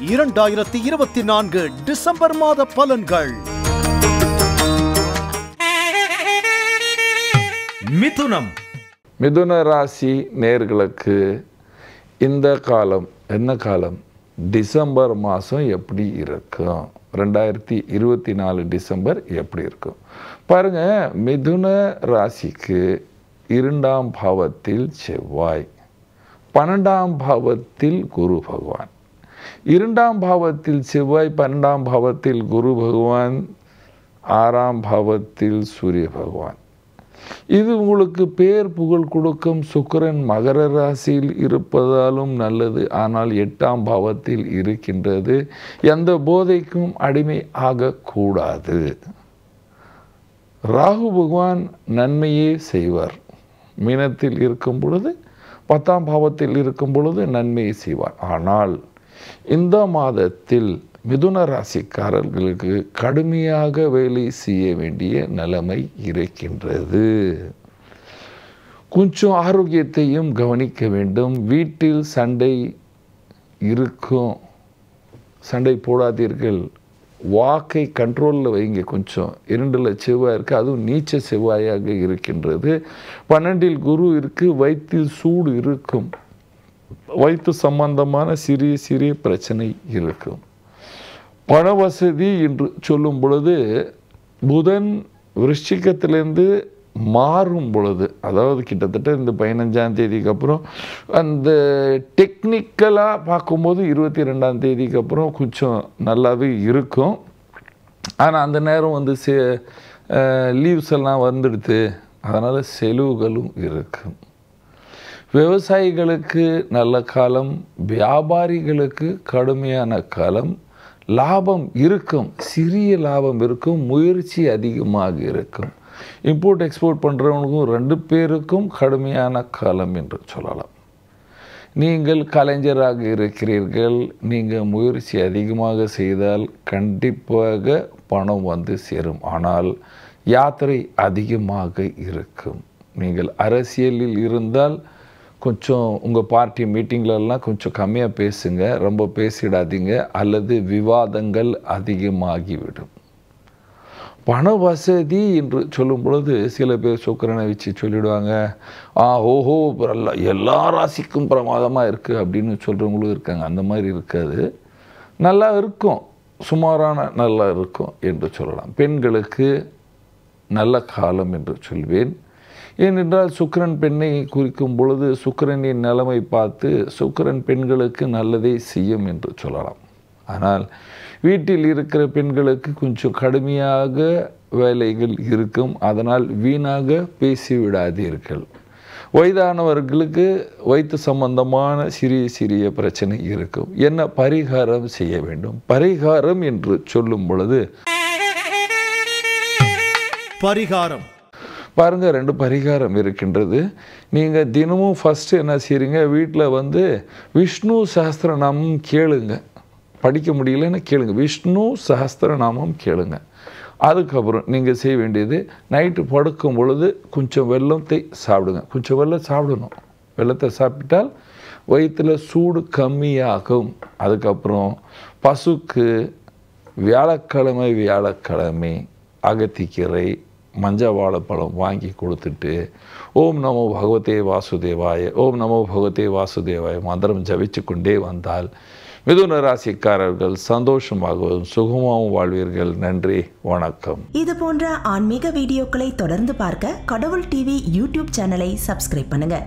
2024 December மாத பலன்கள். மிதுனம். மிதுன ராசி நேயர்களுக்கு இந்த காலம் என்ன காலம்? டிசம்பர் மாதம் எப்படி இருக்கும்? 2024 டிசம்பர் எப்படி இருக்கும் பாருங்க. மிதுன ராசிக்கு 2ஆம் பாவத்தில் செவ்வாய், 12ஆம் பாவத்தில் குரு பகவான். 2ஆம் பாவத்தில் செவ்வாய், 12ஆம் பாவத்தில் குரு பகவான், 6ஆம் பாவத்தில் சூரிய பகவான். இது உங்களுக்கு பேர் புகழ் கொடுக்கும். சுக்கிரன் மகர ராசியில் இருப்பதாலும் நல்லது. ஆனால் 8ஆம் பாவத்தில் இருக்கின்றது. எந்த போதைக்கும் அடிமை ஆகக்கூடாது. ராகு பகவான் நன்மையே செய்வார். மீனத்தில் இருக்கும் பொழுது, 10ஆம் பாவத்தில் இருக்கும் பொழுது நன்மையை செய்வார். ஆனால் இந்த மாதத்தில் மிதுன ராசிக்காரர்களுக்கு கடுமையாக வேலை செய்ய வேண்டிய நிலைமை இருக்கின்றது. கொஞ்சம் ஆரோக்கியத்தையும் கவனிக்க வேண்டும். வீட்டில் சண்டை இருக்கும். சண்டை போடாதீர்கள். வாக்கை கண்ட்ரோலில் வைங்க. கொஞ்சம் 2ல் செவ்வாய் இருக்குது, அதுவும் நீச்ச செவ்வாயாக இருக்கின்றது. 12இல் குரு இருக்குது. வயிற்றில் சூடு இருக்கும். வயிற்று சம்பந்தமான சிறிய பிரச்சனை இருக்கும். பண வசதி என்று சொல்லும் பொழுது புதன் விருச்சிகத்திலேருந்து மாறும் பொழுது, அதாவது கிட்டத்தட்ட இந்த 15ஆம் தேதிக்கு அப்புறம், அந்த டெக்னிக்கலாக பார்க்கும்போது 22ஆம் தேதிக்கு அப்புறம் கொஞ்சம் நல்லாவே இருக்கும். ஆனால் அந்த நேரம் வந்து லீவ்ஸ் எல்லாம் வந்துடுது. அதனால் செலவுகளும் இருக்கும். விவசாயிகளுக்கு நல்ல காலம், வியாபாரிகளுக்கு கடுமையான காலம். லாபம் இருக்கும், சிறிய லாபம் இருக்கும், முயற்சி அதிகமாக இருக்கும். இம்போர்ட் எக்ஸ்போர்ட் பண்ணுறவங்களுக்கும் 2 பேருக்கும் கடுமையான காலம் என்று சொல்லலாம். நீங்கள் கலைஞராக இருக்கிறீர்கள். நீங்கள் முயற்சி அதிகமாக செய்தால் கண்டிப்பாக பணம் வந்து சேரும். ஆனால் யாத்திரை அதிகமாக இருக்கும். நீங்கள் அரசியலில் இருந்தால் கொஞ்சம் உங்கள் பார்ட்டி மீட்டிங்லலாம் கொஞ்சம் கம்மியாக பேசுங்க, ரொம்ப பேசிடாதீங்க, அல்லது விவாதங்கள் அதிகமாகிவிடும். பண வசதி என்று சொல்லும் பொழுது சில பேர் சுக்கிரனை வச்சு சொல்லிவிடுவாங்க. ஓஹோ எல்லா ராசிக்கும் பிரமாதமாக இருக்குது அப்படின்னு சொல்கிறவங்களும் இருக்காங்க. அந்த மாதிரி இருக்காது. நல்லா இருக்கும், சுமாரான நல்லா இருக்கும் என்று சொல்லலாம். பெண்களுக்கு நல்ல காலம் என்று சொல்வேன். ஏனென்றால் சுக்கிரன் பெண்ணை குறிக்கும் பொழுது சுக்கிரனின் நிலைமை பார்த்து சுக்கிரன் பெண்களுக்கு நல்லதை செய்யும் என்று சொல்லலாம். ஆனால் வீட்டில் இருக்கிற பெண்களுக்கு கொஞ்சம் கடுமையாக வேலைகள் இருக்கும். அதனால் வீணாக பேசிவிடாதீர்கள். வயதானவர்களுக்கு வயிற்று சம்பந்தமான சிறிய பிரச்சனை இருக்கும். என்ன பரிகாரம் செய்ய வேண்டும்? பரிகாரம் என்று சொல்லும் பொழுது பரிகாரம் பாருங்கள், 2 பரிகாரம் இருக்கின்றது. நீங்கள் தினமும் ஃபஸ்ட்டு என்ன செய்கிறீங்க, வீட்டில் வந்து விஷ்ணு சஹஸ்ரநாமம் கேளுங்க. படிக்க முடியலன்னு கேளுங்க, விஷ்ணு சஹஸ்ரநாமம் கேளுங்க. அதுக்கப்புறம் நீங்கள் செய்ய வேண்டியது, நைட்டு படுக்கும் பொழுது கொஞ்சம் வெல்லத்தை சாப்பிடுங்க. கொஞ்சம் வெல்லம் சாப்பிடணும். வெல்லத்தை சாப்பிட்டால் வயிற்றில் சூடு கம்மியாகும். அதுக்கப்புறம் பசுக்கு வியாழக்கிழமை அகத்திக்கீரை, மஞ்சள் வாழைப்பழம் வாங்கி கொடுத்துட்டு ஓம் நமோ பகவதே வாசுதேவாய, ஓம் நமோ பகவதே வாசுதேவாய மந்திரம் ஜபிச்சு கொண்டே வந்தால் மிதுன ராசிக்காரர்கள் சந்தோஷமாகவும் சுகமாகவும் வாழ்வீர்கள். நன்றி, வணக்கம். இது போன்ற ஆன்மீக வீடியோக்களை தொடர்ந்து பார்க்க கடவுள் டிவி யூடியூப் சேனலை சப்ஸ்கிரைப் பண்ணுங்க.